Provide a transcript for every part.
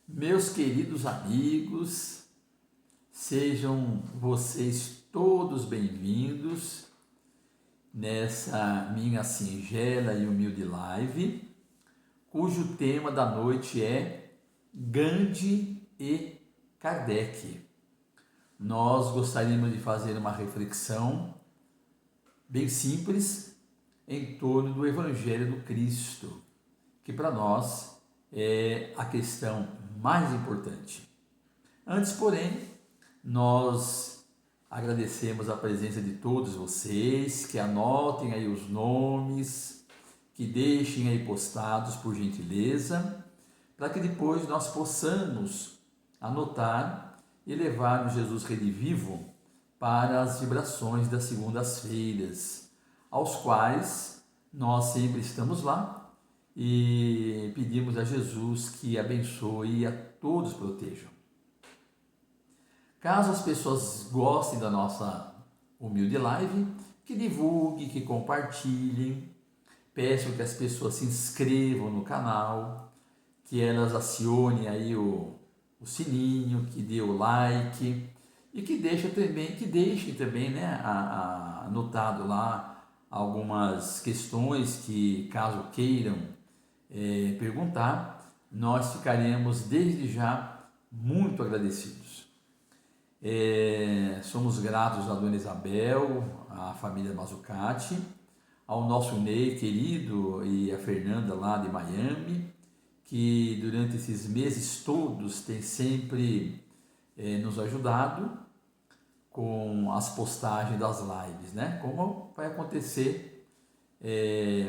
Meus queridos amigos, sejam vocês todos bem-vindos nessa minha singela e humilde live, cujo tema da noite é Gandhi e Kardec. Nós gostaríamos de fazer uma reflexão bem simples em torno do Evangelho do Cristo, que para nós é a questão mais importante. Antes, porém, nós agradecemos a presença de todos vocês, que anotem aí os nomes, que deixem aí postados por gentileza, para que depois nós possamos anotar e levar o Jesus Redivivo para as vibrações das segundas-feiras, aos quais nós sempre estamos lá e pedimos a Jesus que abençoe e a todos protejam. Caso as pessoas gostem da nossa humilde live, que divulguem, que compartilhem, peço que as pessoas se inscrevam no canal, que elas acionem aí o sininho, que dê o like e que deixem também, né, anotado lá algumas questões que, caso queiram perguntar, nós ficaremos desde já muito agradecidos. Somos gratos à Dona Isabel, à família Mazzucati, ao nosso Ney querido e a Fernanda lá de Miami, que durante esses meses todos tem sempre nos ajudado com as postagens das lives, né? Como vai acontecer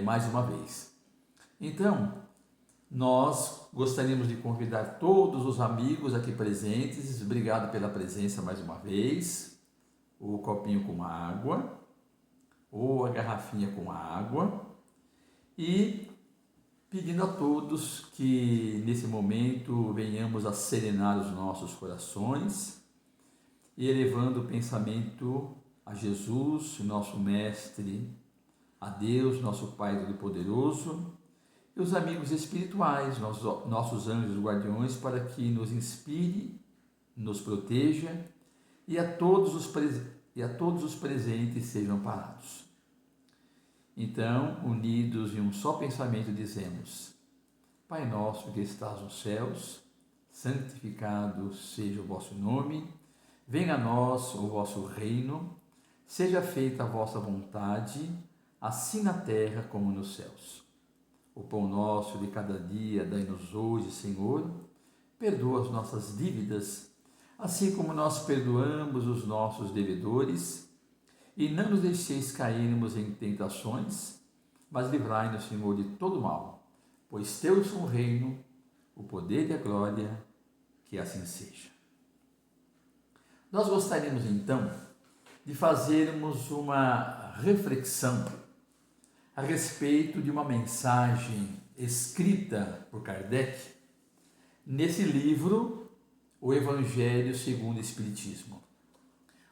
mais uma vez. Então, nós gostaríamos de convidar todos os amigos aqui presentes, obrigado pela presença mais uma vez, o copinho com água, ou a garrafinha com água, e pedindo a todos que nesse momento venhamos a serenar os nossos corações e elevando o pensamento a Jesus, nosso Mestre, a Deus, nosso Pai Todo-Poderoso, e os amigos espirituais, nossos anjos guardiões, para que nos inspire, nos proteja e a todos os presentes sejam parados. Então, unidos em um só pensamento, dizemos: Pai nosso que estás nos céus, santificado seja o vosso nome, venha a nós o vosso reino, seja feita a vossa vontade, assim na terra como nos céus. O pão nosso de cada dia dai-nos hoje, Senhor. Perdoa as nossas dívidas, assim como nós perdoamos os nossos devedores. E não nos deixeis cairmos em tentações, mas livrai-nos, Senhor, de todo mal. Pois teu é o reino, o poder e a glória, que assim seja. Nós gostaríamos, então, de fazermos uma reflexão a respeito de uma mensagem escrita por Kardec nesse livro, O Evangelho segundo o Espiritismo.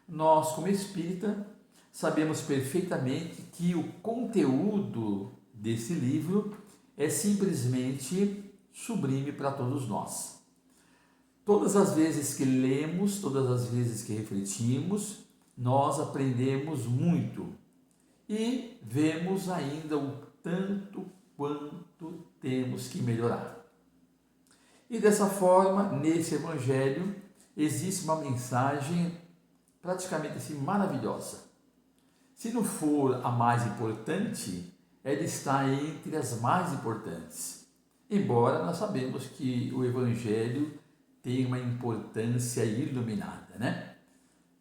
Nós, como espírita, sabemos perfeitamente que o conteúdo desse livro é simplesmente sublime para todos nós. Todas as vezes que lemos, todas as vezes que refletimos, nós aprendemos muito. E vemos ainda o tanto quanto temos que melhorar. E dessa forma, nesse Evangelho, existe uma mensagem praticamente assim maravilhosa. Se não for a mais importante, ela está entre as mais importantes. Embora nós sabemos que o Evangelho tem uma importância iluminada, né?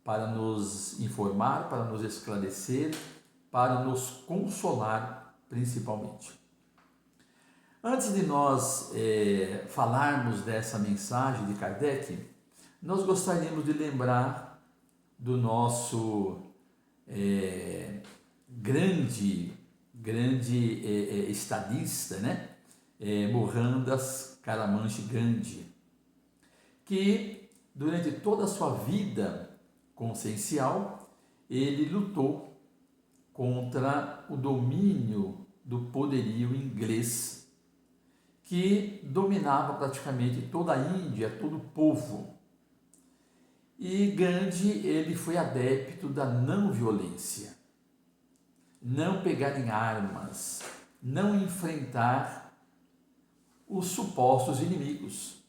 Para nos informar, para nos esclarecer, para nos consolar principalmente. Antes de nós falarmos dessa mensagem de Kardec, nós gostaríamos de lembrar do nosso grande estadista, né? Mohandas Karamchand Gandhi, que durante toda a sua vida consciencial, ele lutou contra o domínio do poderio inglês, que dominava praticamente toda a Índia, todo o povo. E Gandhi, ele foi adepto da não violência, não pegar em armas, não enfrentar os supostos inimigos.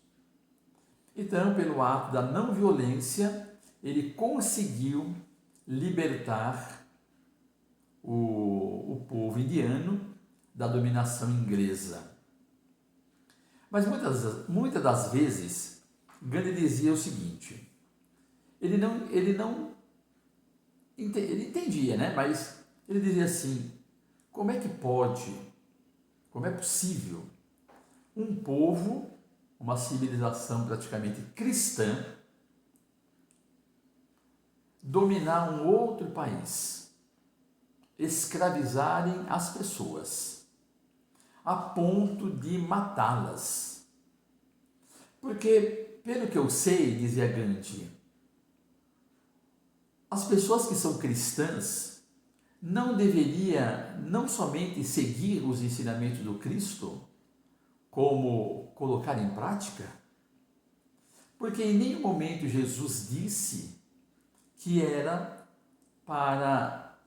Então, pelo ato da não violência, ele conseguiu libertar o povo indiano da dominação inglesa. Mas muitas das vezes, Gandhi dizia o seguinte: ele entendia, né? Mas ele dizia assim: como é que pode, como é possível um povo, uma civilização praticamente cristã, dominar um outro país, escravizarem as pessoas, a ponto de matá-las? Porque, pelo que eu sei, dizia Gandhi, as pessoas que são cristãs não deveriam não somente seguir os ensinamentos do Cristo, como colocar em prática, porque em nenhum momento Jesus disse que era para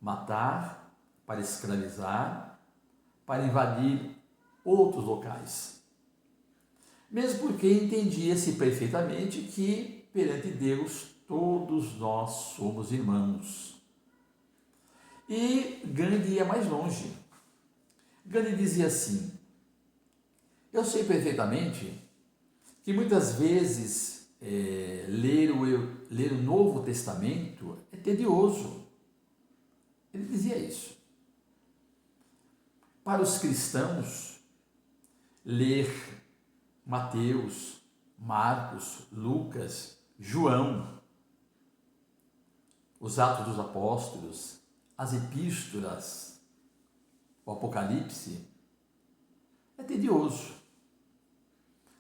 matar, para escravizar, para invadir outros locais. Mesmo porque entendia-se perfeitamente que perante Deus todos nós somos irmãos. E Gandhi ia mais longe. Gandhi dizia assim: eu sei perfeitamente que muitas vezes ler o Novo Testamento é tedioso. Ele dizia isso. Para os cristãos, ler Mateus, Marcos, Lucas, João, os Atos dos Apóstolos, as Epístolas, o Apocalipse, é tedioso.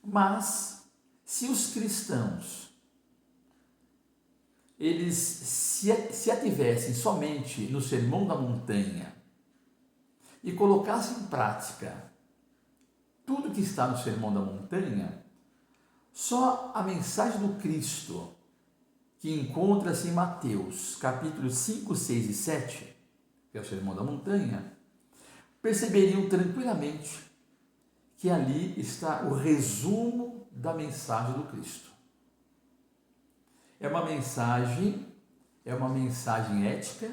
Mas, se os cristãos eles se ativessem somente no Sermão da Montanha e colocassem em prática tudo que está no Sermão da Montanha, só a mensagem do Cristo, que encontra-se em Mateus, capítulos 5, 6 e 7, que é o Sermão da Montanha, perceberiam tranquilamente que ali está o resumo da mensagem do Cristo. É uma mensagem ética,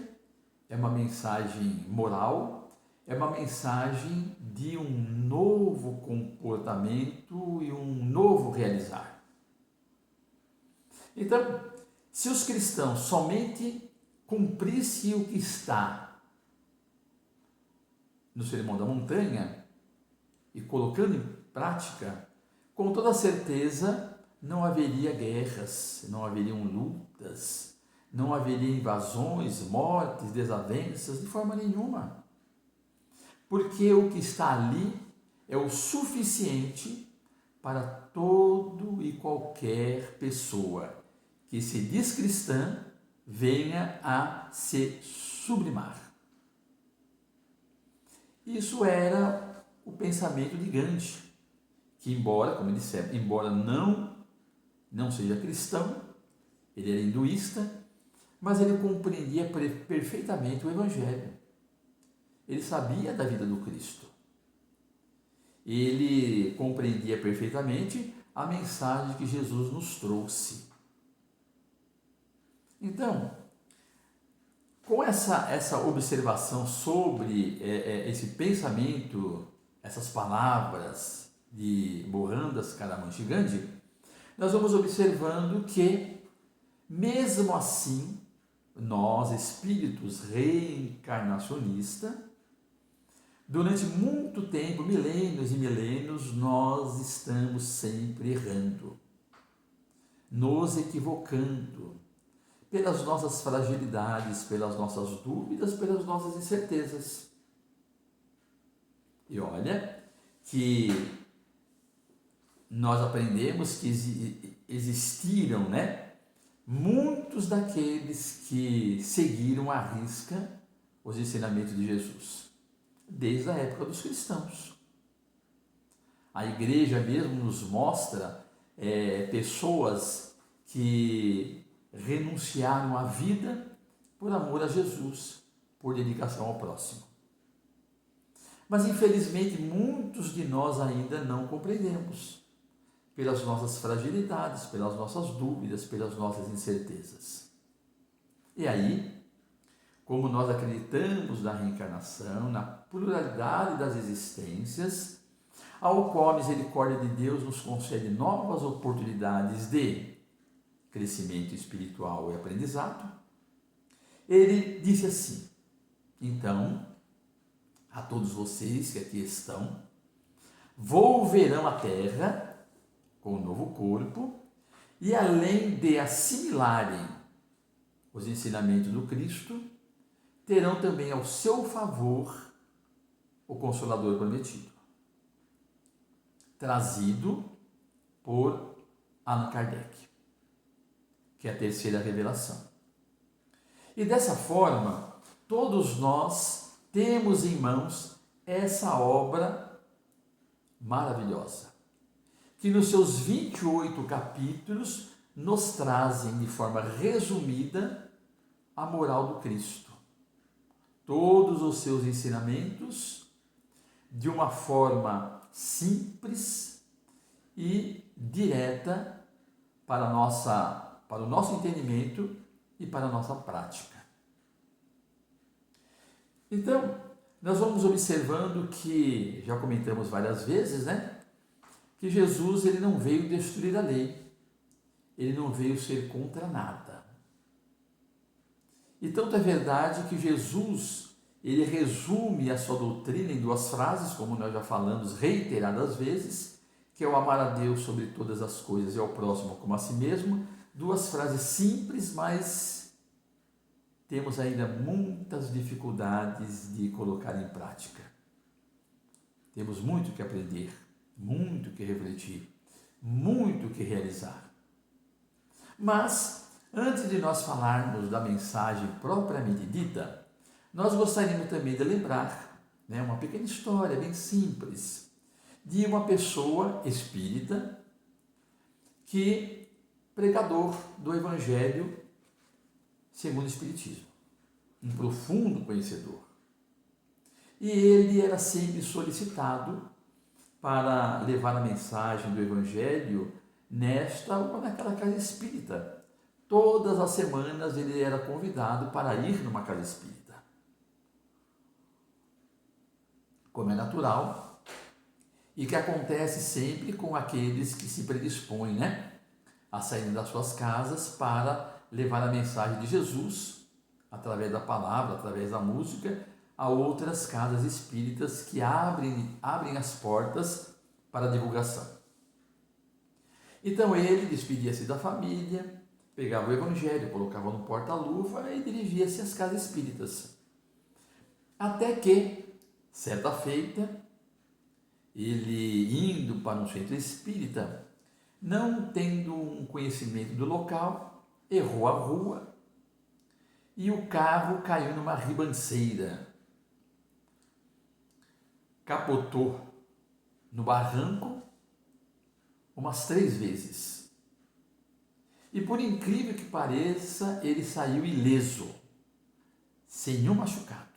é uma mensagem moral, é uma mensagem de um novo comportamento e um novo realizar. Então, se os cristãos somente cumprissem o que está no Sermão da Montanha e colocando em prática, com toda certeza não haveria guerras, não haveriam lutas, não haveria invasões, mortes, desavenças, de forma nenhuma. Porque o que está ali é o suficiente para todo e qualquer pessoa que se diz cristã venha a se sublimar. Isso era o pensamento de Gandhi, que embora, como dissemos, embora não seja cristão, ele era hinduísta, mas ele compreendia perfeitamente o Evangelho. Ele sabia da vida do Cristo. Ele compreendia perfeitamente a mensagem que Jesus nos trouxe. Então, com essa observação sobre esse pensamento, essas palavras de Mohandas Karamchand Gandhi, nós vamos observando que, mesmo assim, nós, espíritos reencarnacionistas, durante muito tempo, milênios e milênios, nós estamos sempre errando, nos equivocando, pelas nossas fragilidades, pelas nossas dúvidas, pelas nossas incertezas. E olha que nós aprendemos que existiram, muitos daqueles que seguiram à risca os ensinamentos de Jesus, desde a época dos cristãos. A igreja mesmo nos mostra pessoas que renunciaram à vida por amor a Jesus, por dedicação ao próximo. Mas infelizmente muitos de nós ainda não compreendemos, pelas nossas fragilidades, pelas nossas dúvidas, pelas nossas incertezas. E aí, como nós acreditamos na reencarnação, na pluralidade das existências, ao qual a misericórdia de Deus nos concede novas oportunidades de crescimento espiritual e aprendizado, ele disse assim: então, a todos vocês que aqui estão, volverão à Terra com um novo corpo, e além de assimilarem os ensinamentos do Cristo, terão também ao seu favor o Consolador prometido, trazido por Allan Kardec, que é a terceira revelação. E dessa forma, todos nós temos em mãos essa obra maravilhosa, que nos seus 28 capítulos nos trazem de forma resumida a moral do Cristo. Todos os seus ensinamentos de uma forma simples e direta para o nosso entendimento e para a nossa prática. Então, nós vamos observando que, já comentamos várias vezes, que Jesus ele não veio destruir a lei, ele não veio ser contra nada. E tanto é verdade que Jesus ele resume a sua doutrina em duas frases, como nós já falamos reiteradas vezes, que é o amar a Deus sobre todas as coisas e ao próximo como a si mesmo. Duas frases simples, mas temos ainda muitas dificuldades de colocar em prática. Temos muito que aprender, muito que refletir, muito que realizar. Mas, antes de nós falarmos da mensagem propriamente dita, nós gostaríamos também de lembrar uma pequena história bem simples de uma pessoa espírita que pregador do Evangelho segundo o Espiritismo, um profundo conhecedor. E ele era sempre solicitado para levar a mensagem do Evangelho nesta ou naquela casa espírita. Todas as semanas ele era convidado para ir numa casa espírita. Como é natural, e que acontece sempre com aqueles que se predispõem, a sair das suas casas para levar a mensagem de Jesus, através da palavra, através da música, a outras casas espíritas que abrem as portas para a divulgação. Então ele despedia-se da família, pegava o Evangelho, colocava no porta-luva e dirigia-se às casas espíritas. Até que, certa feita, ele indo para um centro espírita, não tendo um conhecimento do local, errou a rua e o carro caiu numa ribanceira, capotou no barranco umas 3 vezes. E por incrível que pareça, ele saiu ileso, sem nenhum machucado.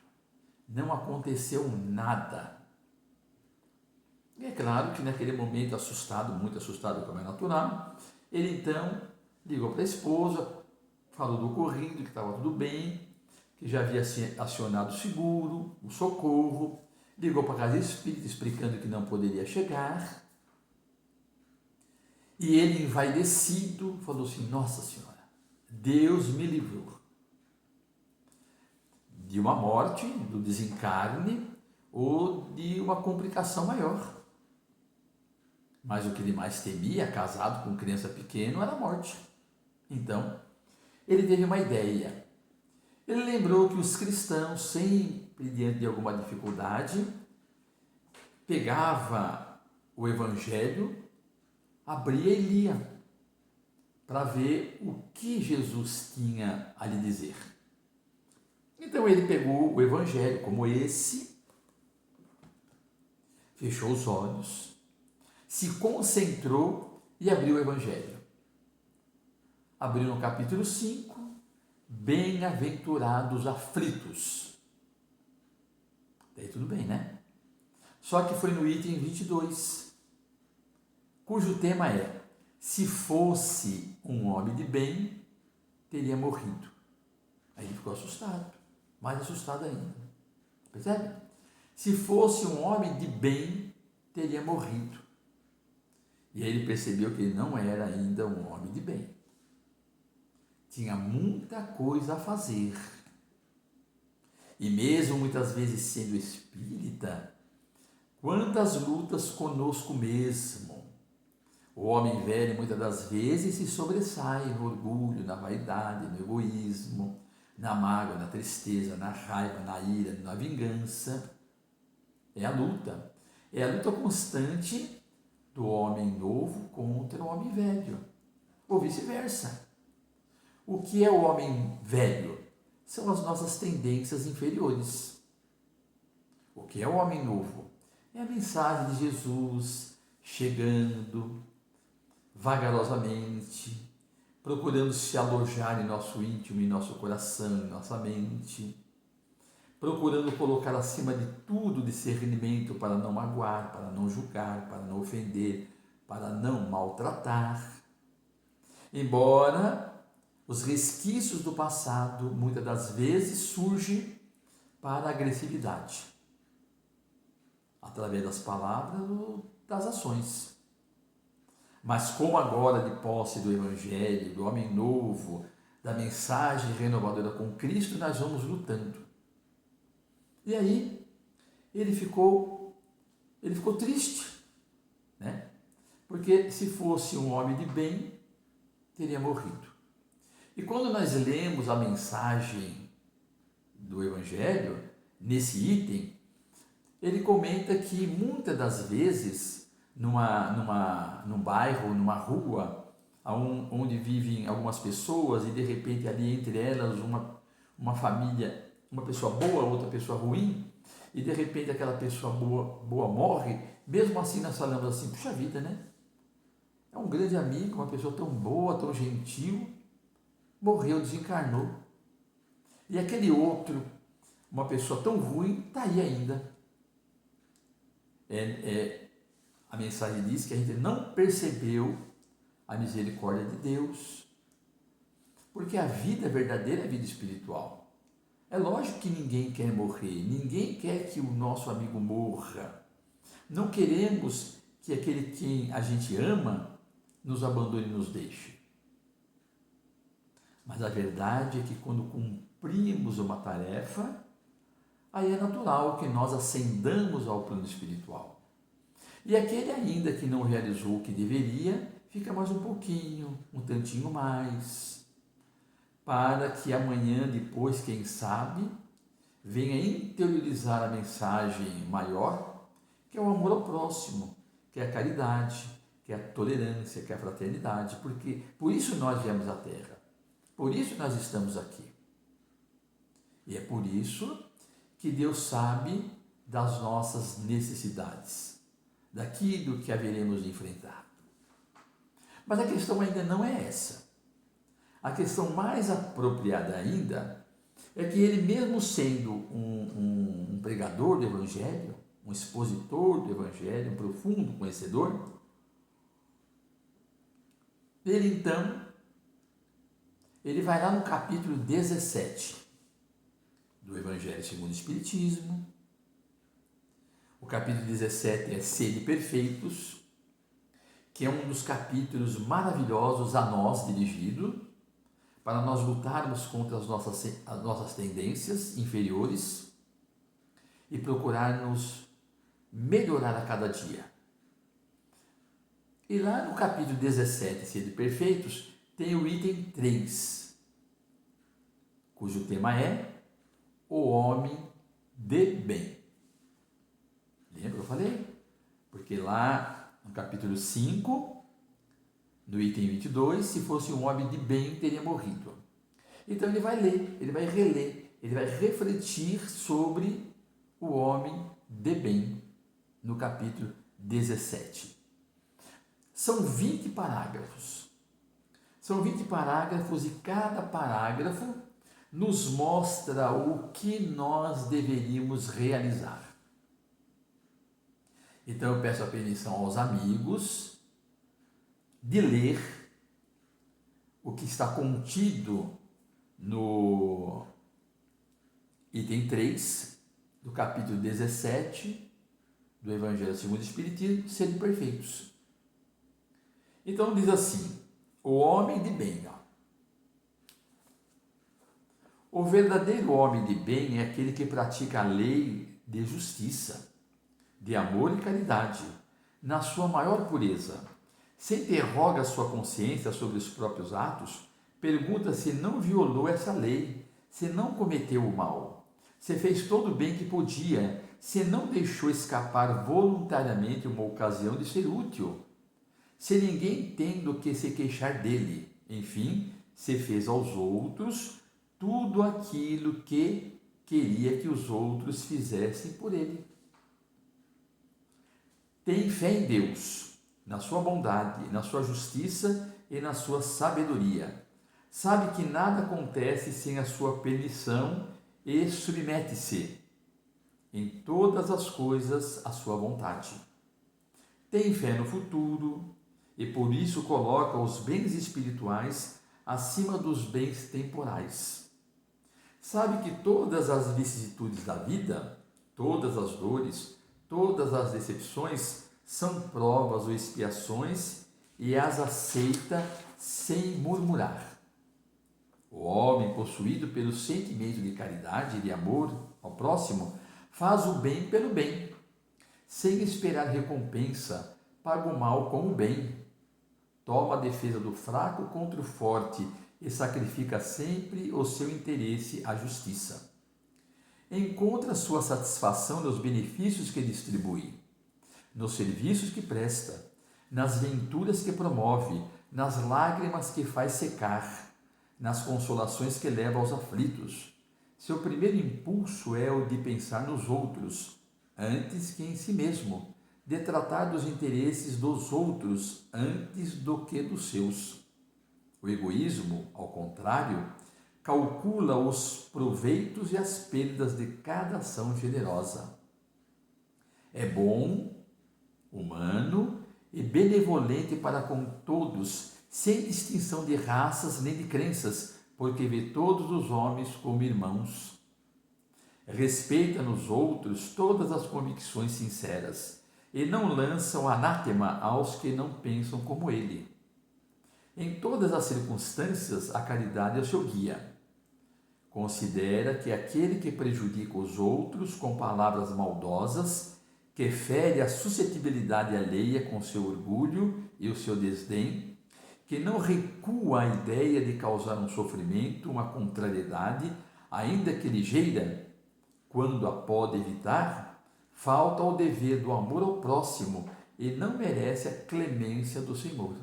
Não aconteceu nada. E é claro que naquele momento, assustado, muito assustado como é natural, ele então ligou para a esposa, falou do ocorrido, que estava tudo bem, que já havia acionado o seguro, o socorro, ligou para a casa espírita explicando que não poderia chegar. E ele, envaidecido, falou assim: Nossa Senhora, Deus me livrou de uma morte, do desencarne ou de uma complicação maior. Mas o que ele mais temia, casado com criança pequena, era a morte. Então, ele teve uma ideia. Ele lembrou que os cristãos, sempre diante de alguma dificuldade, pegava o Evangelho, abria e lia, para ver o que Jesus tinha a lhe dizer. Então ele pegou o Evangelho como esse, fechou os olhos, se concentrou e abriu o Evangelho. Abriu no capítulo 5, bem-aventurados aflitos. Daí tudo bem, né? Só que foi no item 22, cujo tema é: se fosse um homem de bem, teria morrido. Aí ele ficou assustado, mais assustado ainda. Percebe? Se fosse um homem de bem, teria morrido. E aí ele percebeu que ele não era ainda um homem de bem. Tinha muita coisa a fazer. E mesmo muitas vezes sendo espírita, quantas lutas conosco mesmo. O homem velho muitas das vezes se sobressai no orgulho, na vaidade, no egoísmo, na mágoa, na tristeza, na raiva, na ira, na vingança. É a luta. É a luta constante do homem novo contra o homem velho. Ou vice-versa. O que é o homem velho? São as nossas tendências inferiores. O que é o homem novo? É a mensagem de Jesus chegando vagarosamente, procurando se alojar em nosso íntimo, em nosso coração, em nossa mente, procurando colocar acima de tudo discernimento para não magoar, para não julgar, para não ofender, para não maltratar. Embora os resquícios do passado muitas das vezes surgem para a agressividade, através das palavras ou das ações. Mas como agora, de posse do Evangelho, do homem novo, da mensagem renovadora com Cristo, nós vamos lutando. E aí, ele ficou triste, né? Porque se fosse um homem de bem, teria morrido. E quando nós lemos a mensagem do Evangelho, nesse item, ele comenta que muitas das vezes, num bairro, numa rua, onde vivem algumas pessoas e de repente ali entre elas uma família, uma pessoa boa, outra pessoa ruim, e de repente aquela pessoa boa morre, mesmo assim nós falamos assim, puxa vida, né? É um grande amigo, uma pessoa tão boa, tão gentil, morreu, desencarnou. E aquele outro, uma pessoa tão ruim, está aí ainda. A mensagem diz que a gente não percebeu a misericórdia de Deus, porque a vida verdadeira é a vida espiritual. É lógico que ninguém quer morrer, ninguém quer que o nosso amigo morra. Não queremos que aquele quem a gente ama nos abandone e nos deixe. Mas a verdade é que quando cumprimos uma tarefa, aí é natural que nós ascendamos ao plano espiritual. E aquele ainda que não realizou o que deveria, fica mais um pouquinho, um tantinho mais, para que amanhã, depois, quem sabe, venha interiorizar a mensagem maior, que é o amor ao próximo, que é a caridade, que é a tolerância, que é a fraternidade, porque por isso nós viemos à Terra, por isso nós estamos aqui. E é por isso que Deus sabe das nossas necessidades, daquilo que haveremos de enfrentar. Mas a questão ainda não é essa. A questão mais apropriada ainda é que ele, mesmo sendo um pregador do Evangelho, um expositor do Evangelho, um profundo conhecedor, ele vai lá no capítulo 17 do Evangelho segundo o Espiritismo. O capítulo 17 é Sede Perfeitos, que é um dos capítulos maravilhosos a nós dirigido, para nós lutarmos contra as nossas tendências inferiores e procurarmos melhorar a cada dia. E lá no capítulo 17, Sede Perfeitos, tem o item 3, cujo tema é o homem de bem. Lembra que eu falei? Porque lá no capítulo 5, no item 22, se fosse um homem de bem, teria morrido. Então ele vai ler, ele vai reler, ele vai refletir sobre o homem de bem, no capítulo 17. São 20 parágrafos. São 20 parágrafos e cada parágrafo nos mostra o que nós deveríamos realizar. Então eu peço a permissão aos amigos de ler o que está contido no item 3 do capítulo 17 do Evangelho segundo o Espiritismo, Sede Perfeitos. Então diz assim: o homem de bem. O verdadeiro homem de bem é aquele que pratica a lei de justiça, de amor e caridade, na sua maior pureza. Se interroga a sua consciência sobre os próprios atos, pergunta se não violou essa lei, se não cometeu o mal, se fez todo o bem que podia, se não deixou escapar voluntariamente uma ocasião de ser útil, se ninguém tem do que se queixar dele, enfim, se fez aos outros tudo aquilo que queria que os outros fizessem por ele. Tem fé em Deus, na sua bondade, na sua justiça e na sua sabedoria. Sabe que nada acontece sem a sua permissão e submete-se em todas as coisas à sua vontade. Tem fé no futuro e por isso coloca os bens espirituais acima dos bens temporais. Sabe que todas as vicissitudes da vida, todas as dores, todas as decepções são provas ou expiações e as aceita sem murmurar. O homem possuído pelo sentimento de caridade e de amor ao próximo faz o bem pelo bem, sem esperar recompensa, paga o mal com o bem, toma a defesa do fraco contra o forte e sacrifica sempre o seu interesse à justiça. Encontra sua satisfação nos benefícios que distribui, nos serviços que presta, nas venturas que promove, nas lágrimas que faz secar, nas consolações que leva aos aflitos. Seu primeiro impulso é o de pensar nos outros, antes que em si mesmo, de tratar dos interesses dos outros antes do que dos seus. O egoísmo, ao contrário, calcula os proveitos e as perdas de cada ação generosa. É bom, humano e benevolente para com todos, sem distinção de raças nem de crenças, porque vê todos os homens como irmãos. Respeita nos outros todas as convicções sinceras e não lança o anátema aos que não pensam como ele. Em todas as circunstâncias, a caridade é o seu guia. Considera que aquele que prejudica os outros com palavras maldosas, que fere a suscetibilidade alheia com seu orgulho e o seu desdém, que não recua à ideia de causar um sofrimento, uma contrariedade, ainda que ligeira, quando a pode evitar, falta ao dever do amor ao próximo e não merece a clemência do Senhor.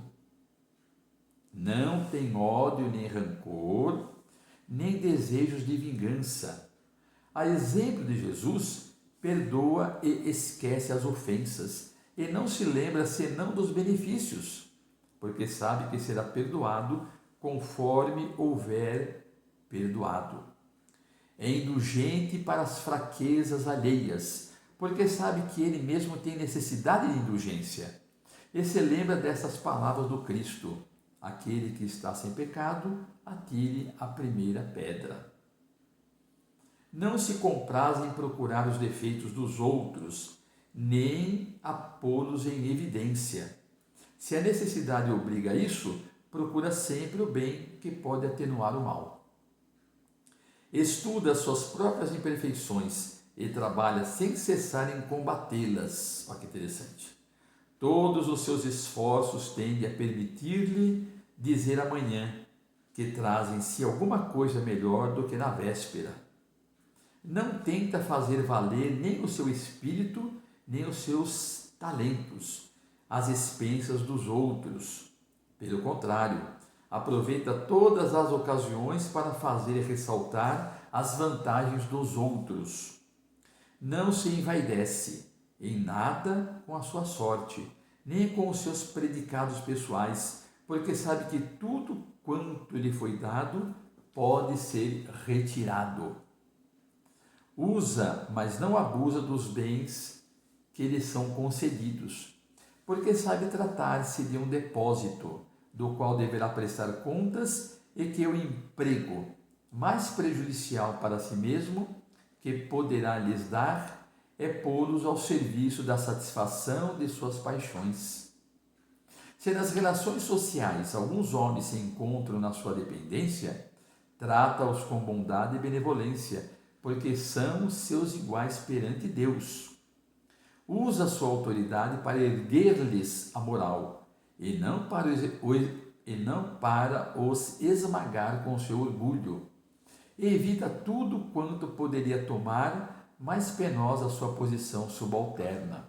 Não tem ódio nem rancor, nem desejos de vingança. A exemplo de Jesus, perdoa e esquece as ofensas, e não se lembra senão dos benefícios, porque sabe que será perdoado conforme houver perdoado. É indulgente para as fraquezas alheias, porque sabe que ele mesmo tem necessidade de indulgência. E se lembra dessas palavras do Cristo: aquele que está sem pecado, atire a primeira pedra. Não se compraz em procurar os defeitos dos outros, nem a pô-los em evidência. Se a necessidade obriga a isso, procura sempre o bem que pode atenuar o mal. Estuda suas próprias imperfeições e trabalha sem cessar em combatê-las. Olha que interessante. Todos os seus esforços tendem a permitir-lhe dizer amanhã que traz em si alguma coisa melhor do que na véspera. Não tenta fazer valer nem o seu espírito, nem os seus talentos, às expensas dos outros. Pelo contrário, aproveita todas as ocasiões para fazer ressaltar as vantagens dos outros. Não se envaidece em nada com a sua sorte, nem com os seus predicados pessoais, porque sabe que tudo quanto lhe foi dado pode ser retirado. Usa, mas não abusa dos bens que lhe são concedidos, porque sabe tratar-se de um depósito, do qual deverá prestar contas, e que o emprego mais prejudicial para si mesmo que poderá lhes dar é pô-los ao serviço da satisfação de suas paixões. Se nas relações sociais alguns homens se encontram na sua dependência, trata-os com bondade e benevolência, porque são seus iguais perante Deus. Usa sua autoridade para erguer-lhes a moral, e não para os esmagar com seu orgulho. E evita tudo quanto poderia tomar mais penosa sua posição subalterna.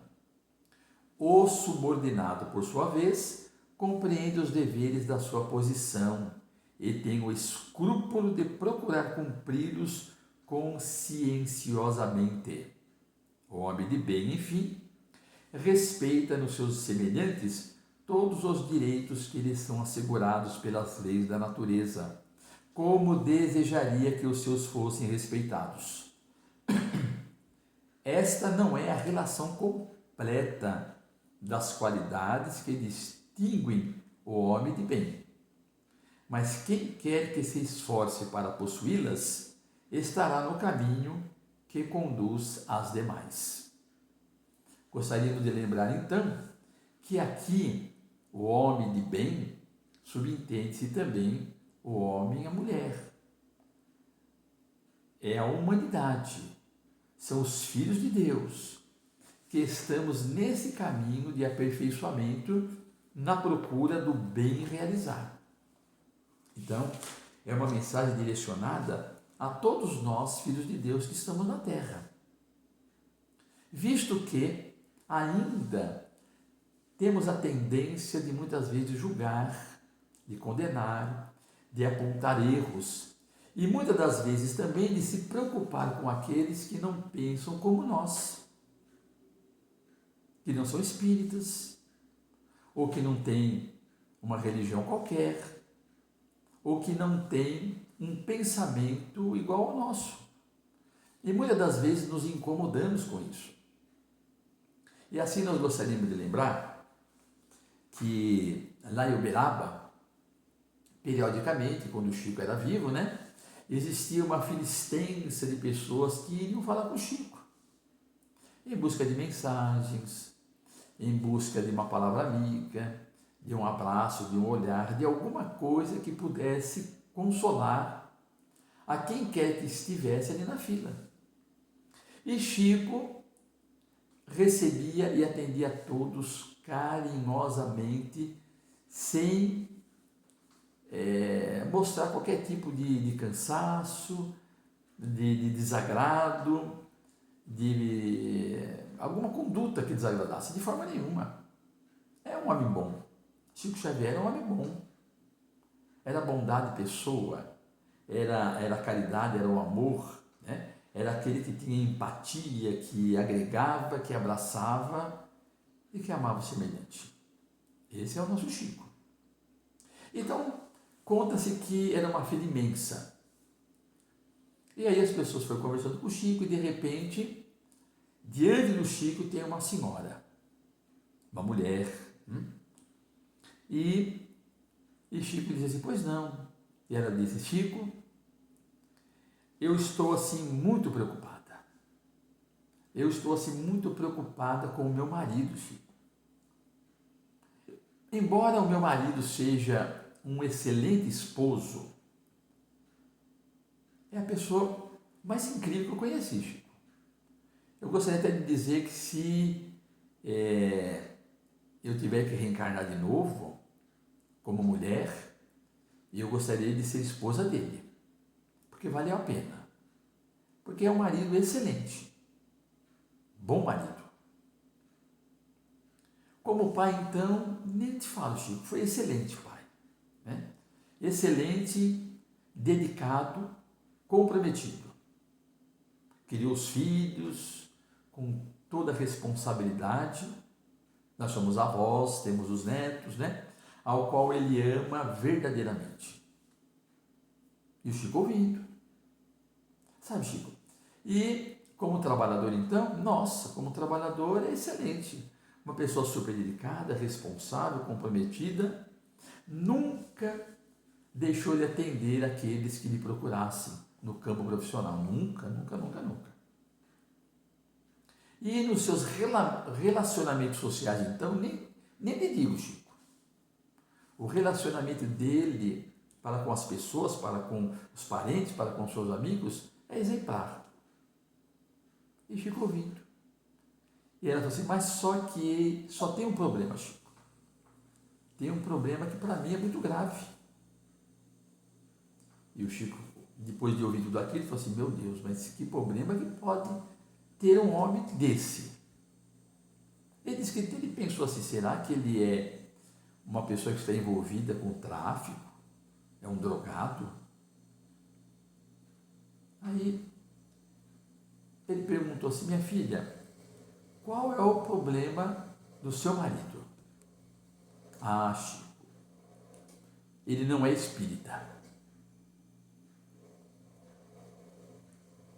O subordinado, por sua vez, compreende os deveres da sua posição e tem o escrúpulo de procurar cumpri-los conscienciosamente. O homem de bem, enfim, respeita nos seus semelhantes todos os direitos que lhe são assegurados pelas leis da natureza, como desejaria que os seus fossem respeitados. Esta não é a relação completa das qualidades que distinguem o homem de bem. Mas quem quer que se esforce para possuí-las, estará no caminho que conduz às demais. Gostaríamos de lembrar, então, que aqui o homem de bem subentende-se também o homem e a mulher. É a humanidade, são os filhos de Deus, que estamos nesse caminho de aperfeiçoamento na procura do bem realizar. Então, é uma mensagem direcionada a todos nós, filhos de Deus, que estamos na terra. Visto que ainda temos a tendência de muitas vezes julgar, de condenar, de apontar erros e muitas das vezes também de se preocupar com aqueles que não pensam como nós, que não são espíritas, ou que não têm uma religião qualquer, ou que não têm um pensamento igual ao nosso. E muitas das vezes nos incomodamos com isso. E assim nós gostaríamos de lembrar que lá em Uberaba, periodicamente, quando o Chico era vivo, existia uma fila extensa de pessoas que iriam falar com o Chico, em busca de mensagens, em busca de uma palavra amiga, de um abraço, de um olhar, de alguma coisa que pudesse consolar a quem quer que estivesse ali na fila. E Chico recebia e atendia a todos carinhosamente, sem mostrar qualquer tipo de cansaço, de desagrado, de alguma conduta que desagradasse, de forma nenhuma. É um homem bom. Chico Xavier era um homem bom. Era bondade de pessoa, era caridade, era o amor, Era aquele que tinha empatia, que agregava, que abraçava e que amava o semelhante. Esse é o nosso Chico. Então, conta-se que era uma fila imensa. E aí as pessoas foram conversando com o Chico e de repente, diante do Chico tem uma senhora, uma mulher. E Chico dizia assim, pois não. E ela disse, Chico, eu estou assim muito preocupada. Eu estou assim muito preocupada com o meu marido, Chico. Embora o meu marido seja um excelente esposo, é a pessoa mais incrível que eu conheci, Chico. Eu gostaria até de dizer que se eu tiver que reencarnar de novo, como mulher, eu gostaria de ser esposa dele, porque valeu a pena. Porque é um marido excelente, bom marido. Como pai, então, nem te falo, Chico, foi excelente pai. Excelente, dedicado, comprometido. Criou os filhos com toda a responsabilidade Nós somos avós, temos os netos, né? Ao qual ele ama verdadeiramente. E o Chico ouvindo. Sabe, Chico? E como trabalhador, então, nossa, como trabalhador é excelente. Uma pessoa super dedicada, responsável, comprometida, nunca deixou de atender aqueles que lhe procurassem no campo profissional. Nunca, nunca, nunca, nunca. E nos seus relacionamentos sociais, então, nem lhe digo, Chico. O relacionamento dele para com as pessoas, para com os parentes, para com seus amigos, é exemplar. E Chico ouvindo. E ela falou assim, mas só tem um problema, Chico. Tem um problema que para mim é muito grave. E o Chico, depois de ouvir tudo aquilo, falou assim, meu Deus, mas que problema que pode ter um homem desse? Ele disse que ele pensou assim, será que ele é uma pessoa que está envolvida com tráfico? É um drogado? Aí ele perguntou assim, minha filha, qual é o problema do seu marido? Ah, Chico, ele não é espírita.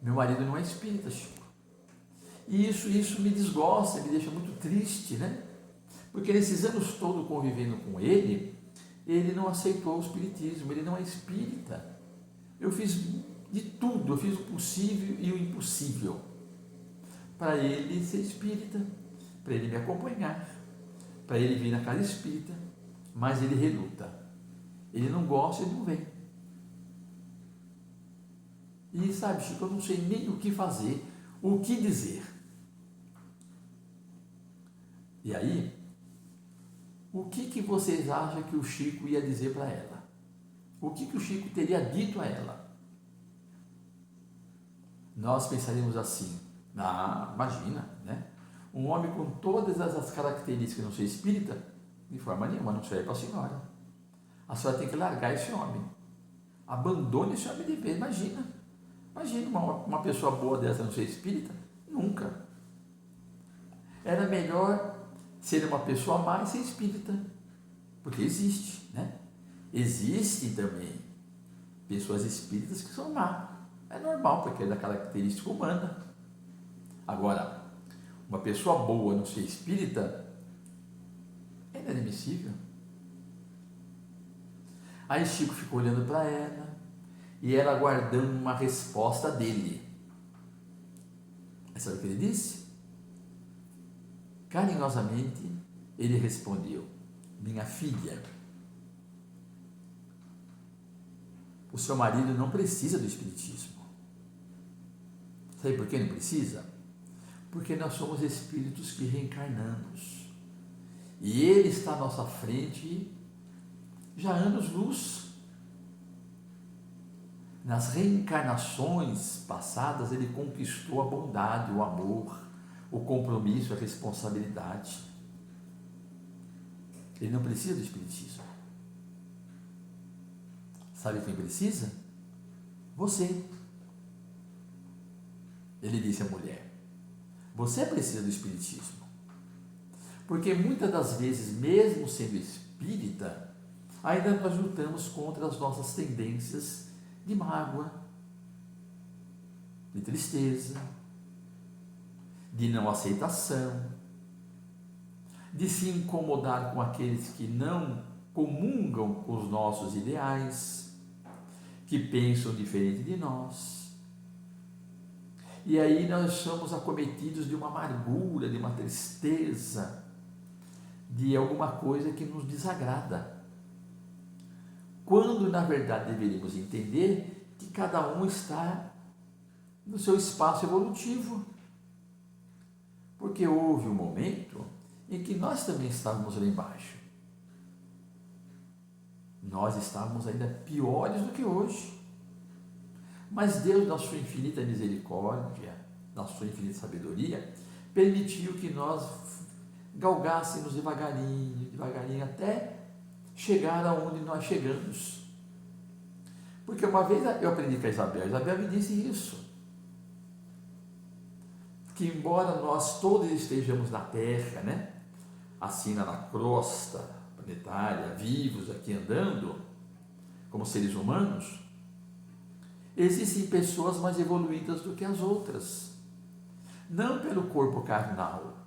Meu marido não é espírita, Chico. E isso me desgosta, me deixa muito triste, né? Porque nesses anos todos convivendo com ele não aceitou o espiritismo, ele não é espírita. Eu fiz de tudo, eu fiz o possível e o impossível para ele ser espírita, para ele me acompanhar, para ele vir na casa espírita, mas ele reluta. Ele não gosta, ele não vem. E sabe, Chico, eu não sei nem o que fazer, o que dizer. E aí, o que vocês acham que o Chico ia dizer para ela? O que o Chico teria dito a ela? Nós pensaríamos assim, imagina, né? Um homem com todas as características não ser espírita, de forma nenhuma, não serve para a senhora. A senhora tem que largar esse homem. Abandone esse homem de vez, imagina. Imagina uma pessoa boa dessa não ser espírita? Nunca. Era melhor ser uma pessoa má e ser espírita. Porque existe, né? Existem também pessoas espíritas que são má. É normal, porque é da característica humana. Agora, uma pessoa boa não ser espírita é inadmissível. Aí Chico ficou olhando para ela e ela aguardando uma resposta dele. Sabe o que ele disse? Carinhosamente, ele respondeu, minha filha, o seu marido não precisa do espiritismo. Sabe por que não precisa? Porque nós somos espíritos que reencarnamos. E ele está à nossa frente já há anos-luz. Nas reencarnações passadas, ele conquistou a bondade, o amor, o compromisso, a responsabilidade. Ele não precisa do espiritismo. Sabe quem precisa? Você. Ele disse à mulher, você precisa do espiritismo. Porque muitas das vezes, mesmo sendo espírita, ainda nós lutamos contra as nossas tendências de mágoa, de tristeza, de não aceitação, de se incomodar com aqueles que não comungam com os nossos ideais, que pensam diferente de nós. E aí nós somos acometidos de uma amargura, de uma tristeza, de alguma coisa que nos desagrada. Quando, na verdade, deveríamos entender que cada um está no seu espaço evolutivo. Porque houve um momento em que nós também estávamos lá embaixo. Nós estávamos ainda piores do que hoje. Mas Deus, na sua infinita misericórdia, na sua infinita sabedoria, permitiu que nós galgássemos devagarinho, devagarinho, até chegar aonde nós chegamos. Porque uma vez eu aprendi com a Isabel me disse isso, que embora nós todos estejamos na Terra, né, assim na crosta planetária, vivos aqui andando, como seres humanos, existem pessoas mais evoluídas do que as outras. Não pelo corpo carnal,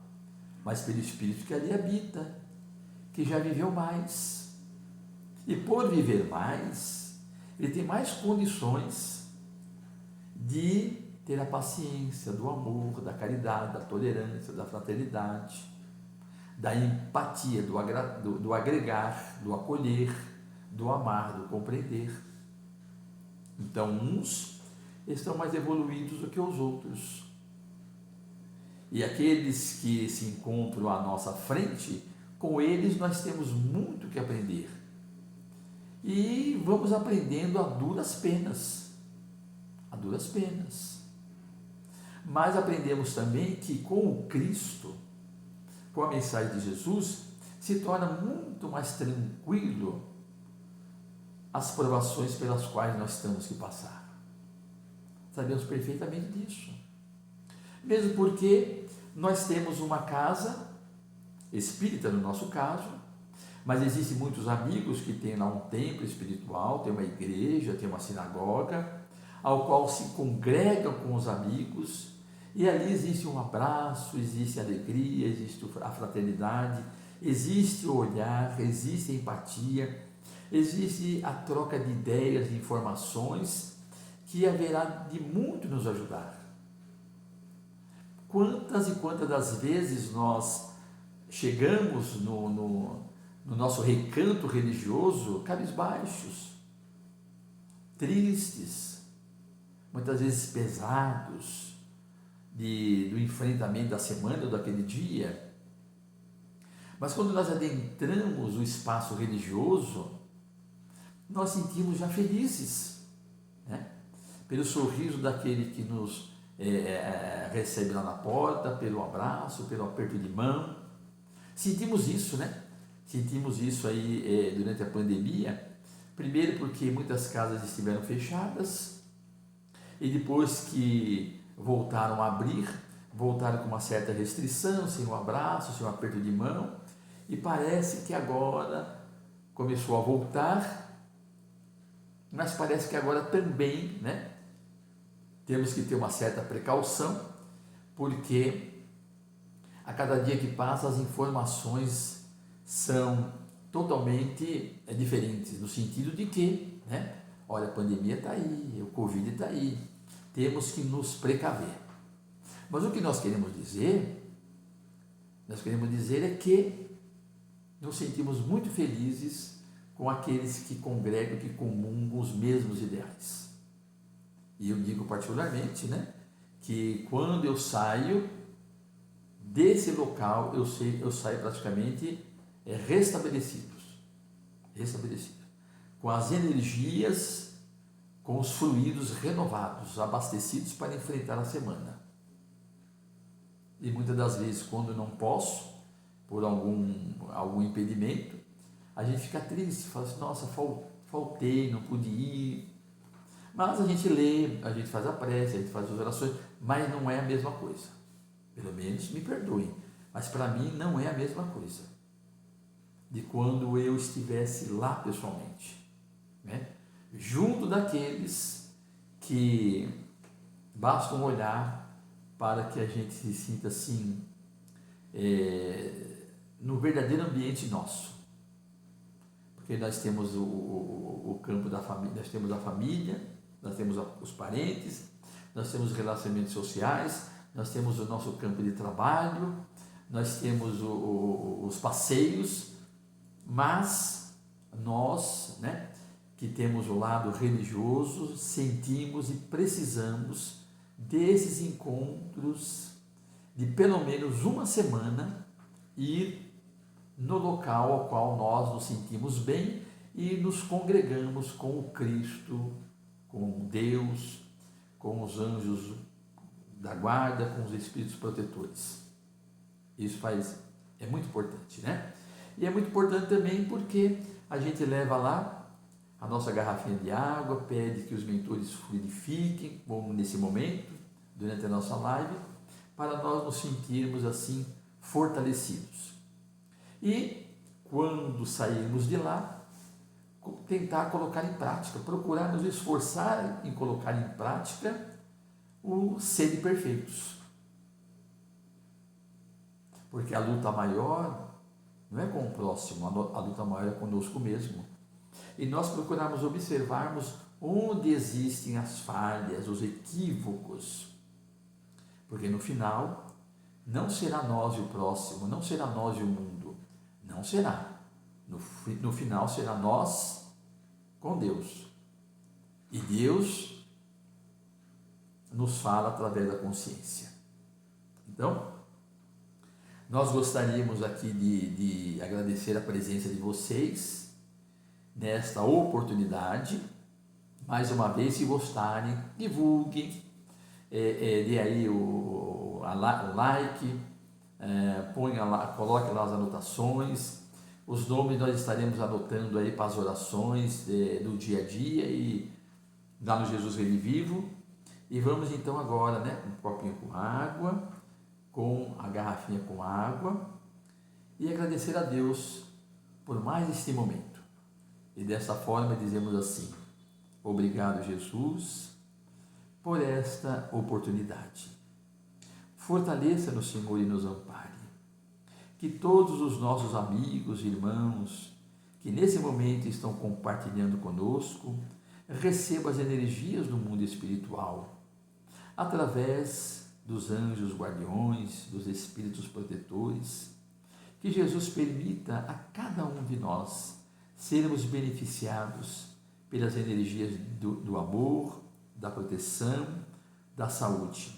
mas pelo espírito que ali habita, que já viveu mais. E por viver mais, ele tem mais condições de ter a paciência, do amor, da caridade, da tolerância, da fraternidade, da empatia, do agregar, do acolher, do amar, do compreender. Então, uns estão mais evoluídos do que os outros. E aqueles que se encontram à nossa frente, com eles nós temos muito que aprender. E vamos aprendendo a duras penas. A duras penas. Mas aprendemos também que com o Cristo, com a mensagem de Jesus, se torna muito mais tranquilo as provações pelas quais nós temos que passar. Sabemos perfeitamente disso. Mesmo porque nós temos uma casa espírita, no nosso caso, mas existem muitos amigos que têm lá um templo espiritual, tem uma igreja, tem uma sinagoga, ao qual se congregam com os amigos, e ali existe um abraço, existe alegria, existe a fraternidade, existe o olhar, existe a empatia, existe a troca de ideias, de informações, que haverá de muito nos ajudar. Quantas e quantas das vezes nós chegamos no nosso recanto religioso cabisbaixos, tristes, muitas vezes pesados, do enfrentamento da semana ou daquele dia. Mas quando nós adentramos o espaço religioso, nós sentimos já felizes, né? Pelo sorriso daquele que nos recebe lá na porta, pelo abraço, pelo aperto de mão. Sentimos isso, né? Sentimos isso aí durante a pandemia, primeiro porque muitas casas estiveram fechadas e depois que voltaram a abrir, voltaram com uma certa restrição, sem um abraço, sem um aperto de mão, e parece que agora começou a voltar, mas parece que agora também, né? Temos que ter uma certa precaução, porque a cada dia que passa as informações são totalmente diferentes, no sentido de que, né? Olha, a pandemia está aí, o Covid está aí, temos que nos precaver. Mas o que nós queremos dizer é que nos sentimos muito felizes com aqueles que congregam, que comungam os mesmos ideais. E eu digo particularmente, né, que quando eu saio desse local, eu saio praticamente restabelecido, com as energias, com os fluidos renovados, abastecidos para enfrentar a semana. E muitas das vezes, quando não posso, por algum impedimento, a gente fica triste, fala assim, nossa, faltei, não pude ir. Mas a gente lê, a gente faz a prece, a gente faz as orações, mas não é a mesma coisa. Pelo menos me perdoem, mas para mim não é a mesma coisa de quando eu estivesse lá pessoalmente, né? Junto daqueles que basta um olhar para que a gente se sinta assim, no verdadeiro ambiente nosso. Porque nós temos o campo da família, nós temos a família, nós temos os parentes, nós temos relacionamentos sociais, nós temos o nosso campo de trabalho, nós temos os passeios, mas nós, né, que temos o lado religioso, sentimos e precisamos desses encontros de pelo menos uma semana ir no local ao qual nós nos sentimos bem e nos congregamos com o Cristo, com Deus, com os anjos da guarda, com os espíritos protetores. Isso é muito importante, né? E é muito importante também porque a gente leva lá a nossa garrafinha de água, pede que os mentores fluidifiquem, como nesse momento, durante a nossa live, para nós nos sentirmos assim fortalecidos. E quando sairmos de lá, tentar colocar em prática, procurar nos esforçar em colocar em prática o sede perfeitos. Porque a luta maior não é com o próximo, a luta maior é conosco mesmo. E nós procuramos observarmos onde existem as falhas, os equívocos. Porque no final, não será nós e o próximo, não será nós e o mundo. Não será. No final será nós com Deus. E Deus nos fala através da consciência. Então, nós gostaríamos aqui de agradecer a presença de vocês nesta oportunidade. Mais uma vez, se gostarem, divulguem, dê aí o like, ponha lá, coloque lá as anotações. Os nomes nós estaremos anotando aí para as orações do dia a dia e lá no Jesus Rei Vivo. E vamos então agora, um copinho com água, com a garrafinha com água, e agradecer a Deus por mais este momento. E dessa forma dizemos assim: obrigado, Jesus, por esta oportunidade. Fortaleça-nos, Senhor, e nos ampare. Que todos os nossos amigos, irmãos, que nesse momento estão compartilhando conosco, recebam as energias do mundo espiritual, através dos anjos guardiões, dos espíritos protetores. Que Jesus permita a cada um de nós sermos beneficiados pelas energias do amor, da proteção, da saúde.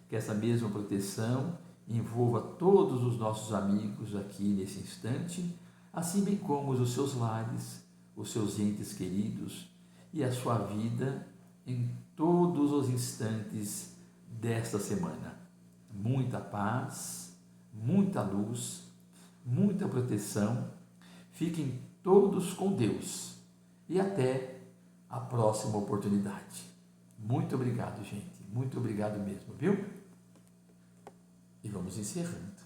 Que essa mesma proteção envolva todos os nossos amigos aqui nesse instante, assim bem como os seus lares, os seus entes queridos e a sua vida em todos os instantes desta semana. Muita paz, muita luz, muita proteção. Fiquem todos com Deus e até a próxima oportunidade. Muito obrigado, gente. Muito obrigado mesmo, viu? E vamos encerrando.